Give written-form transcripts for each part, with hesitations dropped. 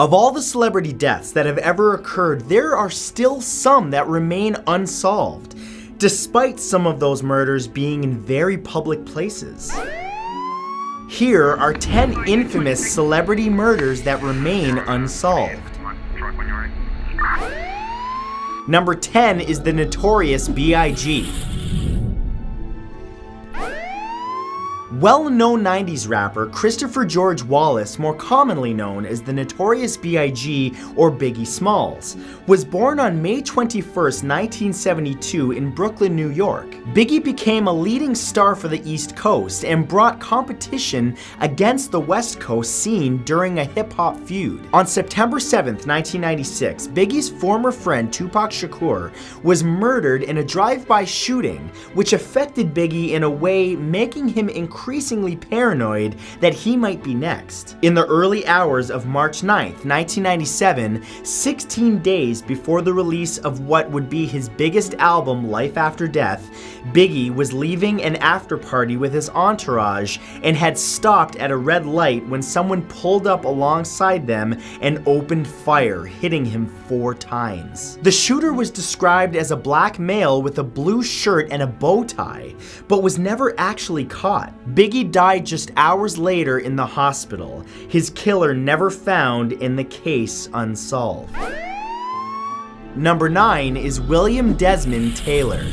Of all the celebrity deaths that have ever occurred, there are still some that remain unsolved, despite some of those murders being in very public places. Here are 10 infamous celebrity murders that remain unsolved. Number 10 is the NOTORIOUS.B.I.G. Well-known 90s rapper Christopher George Wallace, more commonly known as the NOTORIOUS.B.I.G. or Biggie Smalls, was born on May 21, 1972 in Brooklyn, New York. Biggie became a leading star for the East Coast and brought competition against the West Coast scene during a hip-hop feud. On September 7, 1996, Biggie's former friend TUPAC-SHAKUR was murdered in a drive-by shooting, which affected Biggie in a way making him increasingly paranoid that he might be next. In the early hours of March 9, 1997, 16 days before the release of what would be his biggest album, Life After Death, Biggie was leaving an after-party with his entourage and had stopped at a red light when someone pulled up alongside them and opened fire, hitting him 4 times. The shooter was described as a black male with a blue shirt and a bow tie, but was never actually caught. Biggie died just hours later in the hospital, his killer never found and the case unsolved. Number 9 is William Desmond Taylor.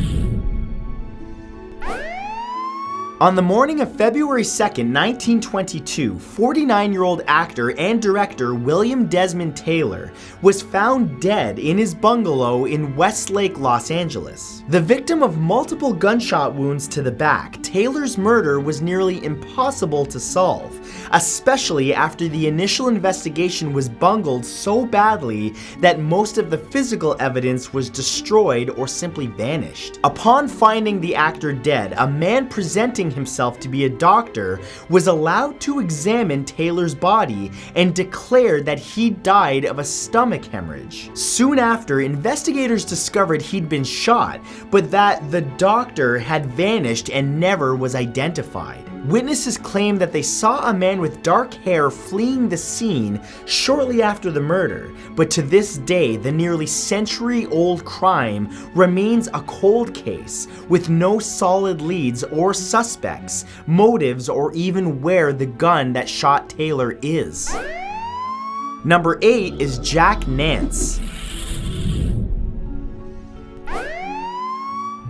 On the morning of February 2, 1922, 49-year-old actor and director William Desmond Taylor was found dead in his bungalow in Westlake, Los Angeles. The victim of multiple gunshot wounds to the back, Taylor's murder was nearly impossible to solve, especially after the initial investigation was bungled so badly that most of the physical evidence was destroyed or simply vanished. Upon finding the actor dead, a man presenting himself to be a doctor was allowed to examine Taylor's body and declared that he died of a stomach hemorrhage. Soon after, investigators discovered he'd been shot, but that the doctor had vanished and never was identified. Witnesses claimed that they saw a man with dark hair fleeing the scene shortly after the murder, but to this day, the nearly century-old crime remains a cold case with no solid leads or suspects, motives, or even where the gun that shot Taylor is. Number 8 is Jack Nance.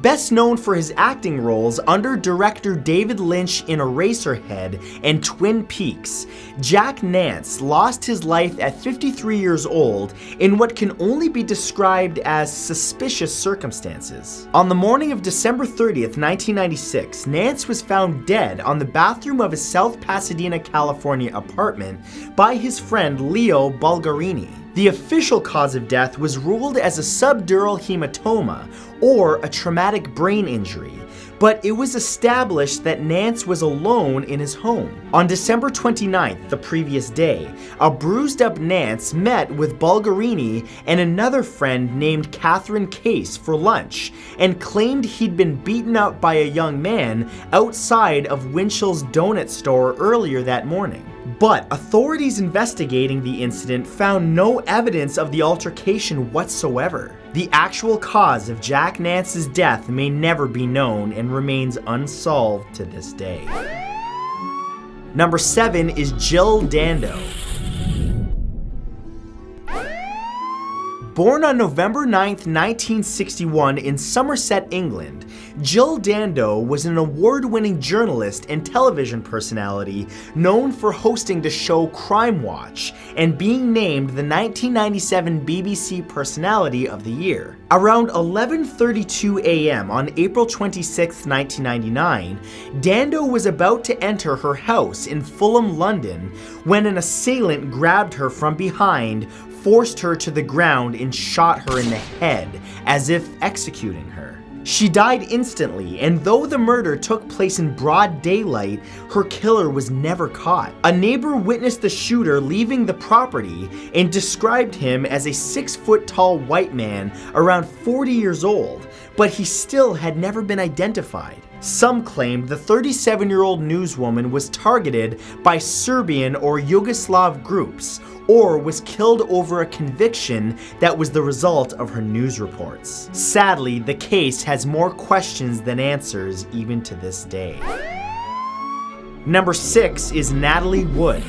Best known for his acting roles under director David Lynch in Eraserhead and Twin Peaks, Jack Nance lost his life at 53 years old in what can only be described as suspicious circumstances. On the morning of December 30th, 1996, Nance was found dead on the bathroom of his South Pasadena, California apartment by his friend Leo Bulgarini. The official cause of death was ruled as a subdural hematoma, or a traumatic brain injury, but it was established that Nance was alone in his home. On December 29th, the previous day, a bruised-up Nance met with Bulgarini and another friend named Catherine Case for lunch, and claimed he'd been beaten up by a young man outside of Winchell's donut store earlier that morning. But authorities investigating the incident found no evidence of the altercation whatsoever. The actual cause of Jack Nance's death may never be known and remains unsolved to this day. Number 7 is Jill Dando. Born on November 9, 1961 in Somerset, England, Jill Dando was an award-winning journalist and television personality known for hosting the show Crime Watch and being named the 1997 BBC Personality of the Year. Around 11:32 a.m. on April 26, 1999, Dando was about to enter her house in Fulham, London, when an assailant grabbed her from behind, forced her to the ground, and shot her in the head, as if executing her. She died instantly, and though the murder took place in broad daylight, her killer was never caught. A neighbor witnessed the shooter leaving the property and described him as a 6-foot-tall white man around 40 years old, but he still had never been identified. Some claimed the 37-year-old newswoman was targeted by Serbian or Yugoslav groups, or was killed over a conviction that was the result of her news reports. Sadly, the case has more questions than answers even to this day. Number 6 is Natalie Wood.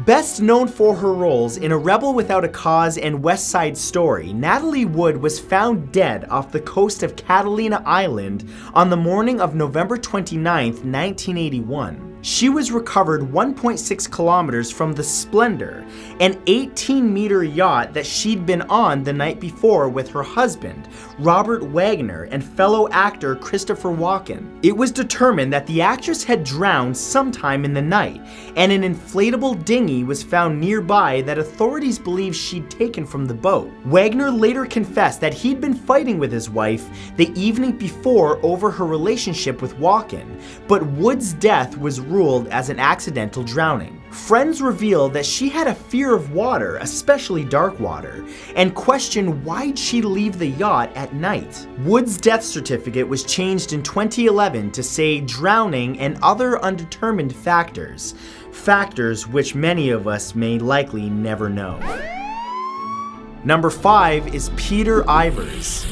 Best known for her roles in A Rebel Without a Cause and West Side Story, Natalie Wood was found dead off the coast of Catalina Island on the morning of November 29, 1981. She was recovered 1.6 kilometers from the Splendor, an 18-meter yacht that she'd been on the night before with her husband, Robert Wagner, and fellow actor Christopher Walken. It was determined that the actress had drowned sometime in the night, and an inflatable dinghy was found nearby that authorities believe she'd taken from the boat. Wagner later confessed that he'd been fighting with his wife the evening before over her relationship with Walken, but Wood's death was ruled as an accidental drowning. Friends revealed that she had a fear of water, especially dark water, and questioned why'd she leave the yacht at night. Wood's death certificate was changed in 2011 to say drowning and other undetermined factors, factors which many of us may likely never know. Number 5 is Peter Ivers.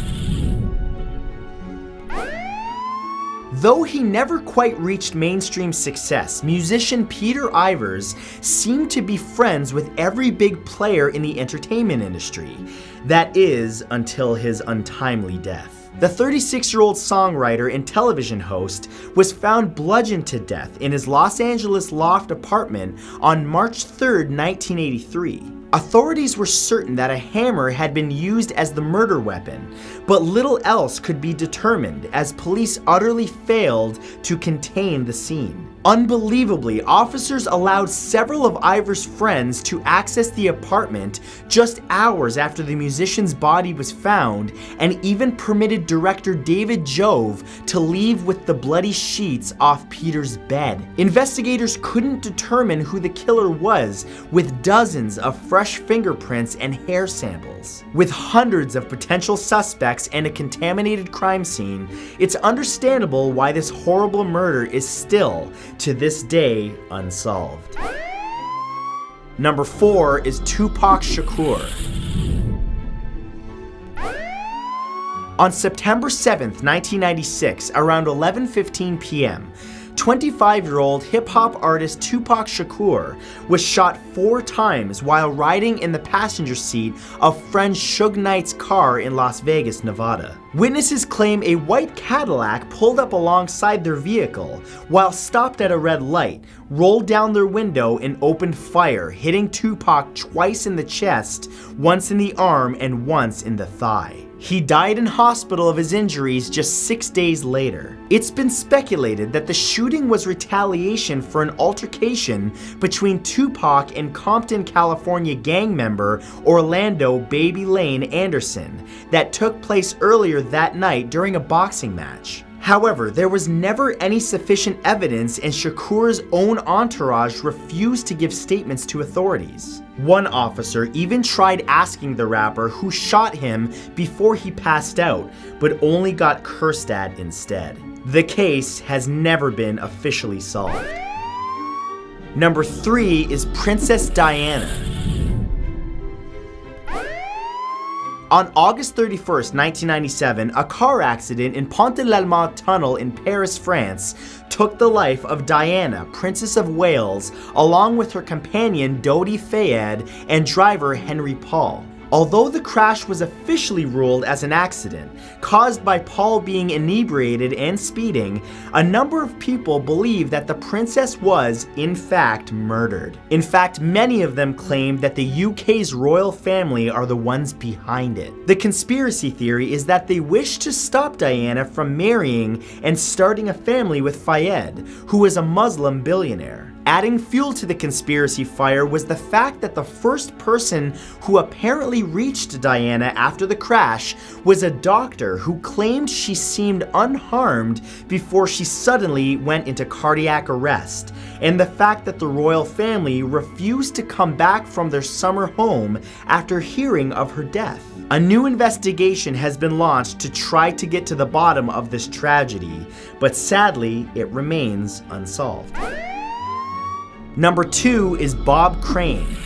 Though he never quite reached mainstream success, musician Peter Ivers seemed to be friends with every big player in the entertainment industry. That is, until his untimely death. The 36-year-old songwriter and television host was found bludgeoned to death in his Los Angeles loft apartment on March 3, 1983. Authorities were certain that a hammer had been used as the murder weapon, but little else could be determined as police utterly failed to contain the scene. Unbelievably, officers allowed several of Ivers' friends to access the apartment just hours after the musician's body was found, and even permitted director David Jove to leave with the bloody sheets off Peter's bed. Investigators couldn't determine who the killer was, with dozens of fresh fingerprints and hair samples. With hundreds of potential suspects and a contaminated crime scene, it's understandable why this horrible murder is still, to this day, unsolved. Number 4 is TUPAC-SHAKUR. On September 7th, 1996, around 11:15 p.m., 25-year-old hip-hop artist TUPAC-SHAKUR was shot 4 times while riding in the passenger seat of friend Suge Knight's car in Las Vegas, Nevada. Witnesses claim a white Cadillac pulled up alongside their vehicle while stopped at a red light, rolled down their window and opened fire, hitting Tupac twice in the chest, once in the arm and once in the thigh. He died in hospital of his injuries just 6 days later. It's been speculated that the shooting was retaliation for an altercation between Tupac and Compton, California gang member Orlando Baby Lane Anderson that took place earlier that night during a boxing match. However, there was never any sufficient evidence, and Shakur's own entourage refused to give statements to authorities. One officer even tried asking the rapper who shot him before he passed out, but only got cursed at instead. The case has never been officially solved. Number 3 is Princess Diana. On August 31st, 1997, a car accident in Pont de l'Alma Tunnel in Paris, France, took the life of Diana, Princess of Wales, along with her companion Dodi Fayed and driver Henry Paul. Although the crash was officially ruled as an accident, caused by Paul being inebriated and speeding, a number of people believe that the princess was, in fact, murdered. In fact, many of them claim that the UK's royal family are the ones behind it. The conspiracy theory is that they wish to stop Diana from marrying and starting a family with Fayed, who was a Muslim billionaire. Adding fuel to the conspiracy fire was the fact that the first person who apparently reached Diana after the crash was a doctor who claimed she seemed unharmed before she suddenly went into cardiac arrest, and the fact that the royal family refused to come back from their summer home after hearing of her death. A new investigation has been launched to try to get to the bottom of this tragedy, but sadly, it remains unsolved. Number 2 is Bob Crane.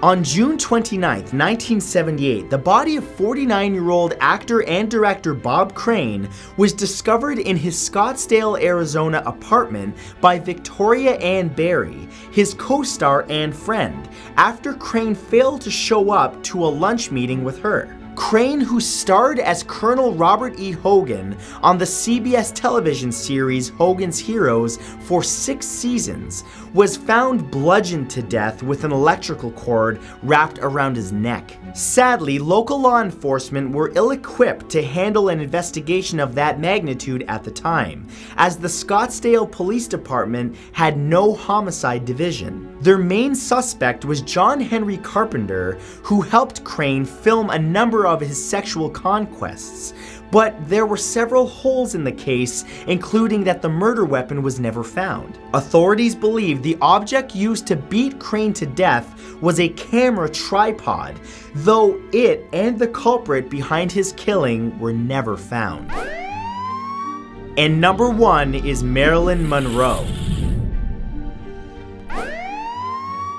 On June 29, 1978, the body of 49-year-old actor and director Bob Crane was discovered in his Scottsdale, Arizona apartment by Victoria Ann Barry, his co-star and friend, after Crane failed to show up to a lunch meeting with her. Crane, who starred as Colonel Robert E. Hogan on the CBS television series Hogan's Heroes for 6 seasons, was found bludgeoned to death with an electrical cord wrapped around his neck. Sadly, local law enforcement were ill-equipped to handle an investigation of that magnitude at the time, as the Scottsdale Police Department had no homicide division. Their main suspect was John Henry Carpenter, who helped Crane film a number of his sexual conquests, but there were several holes in the case, including that the murder weapon was never found. Authorities believe the object used to beat Crane to death was a camera tripod, though it and the culprit behind his killing were never found. And number 1 is Marilyn Monroe.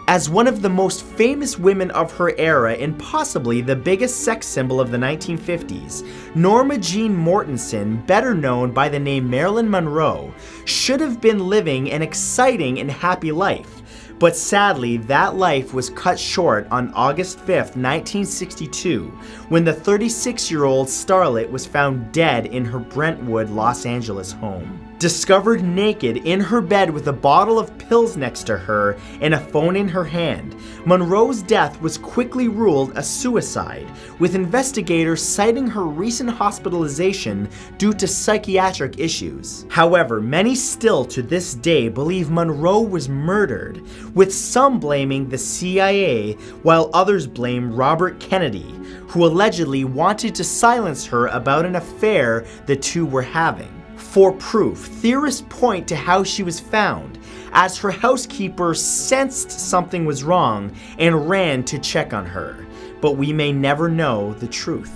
As one of the most famous women of her era and possibly the biggest sex symbol of the 1950s, Norma Jean Mortensen, better known by the name Marilyn Monroe, should have been living an exciting and happy life. But sadly, that life was cut short on August 5th, 1962, when the 36-year-old starlet was found dead in her Brentwood, Los Angeles home. Discovered naked in her bed with a bottle of pills next to her and a phone in her hand, Monroe's death was quickly ruled a suicide, with investigators citing her recent hospitalization due to psychiatric issues. However, many still to this day believe Monroe was murdered, with some blaming the CIA while others blame Robert Kennedy, who allegedly wanted to silence her about an affair the two were having. For proof, theorists point to how she was found, as her housekeeper sensed something was wrong and ran to check on her, but we may never know the truth.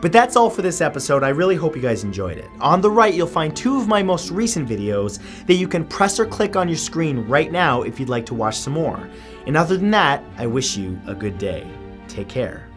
But that's all for this episode. I really hope you guys enjoyed it. On the right, you'll find 2 of my most recent videos that you can press or click on your screen right now if you'd like to watch some more. And other than that, I wish you a good day. Take care.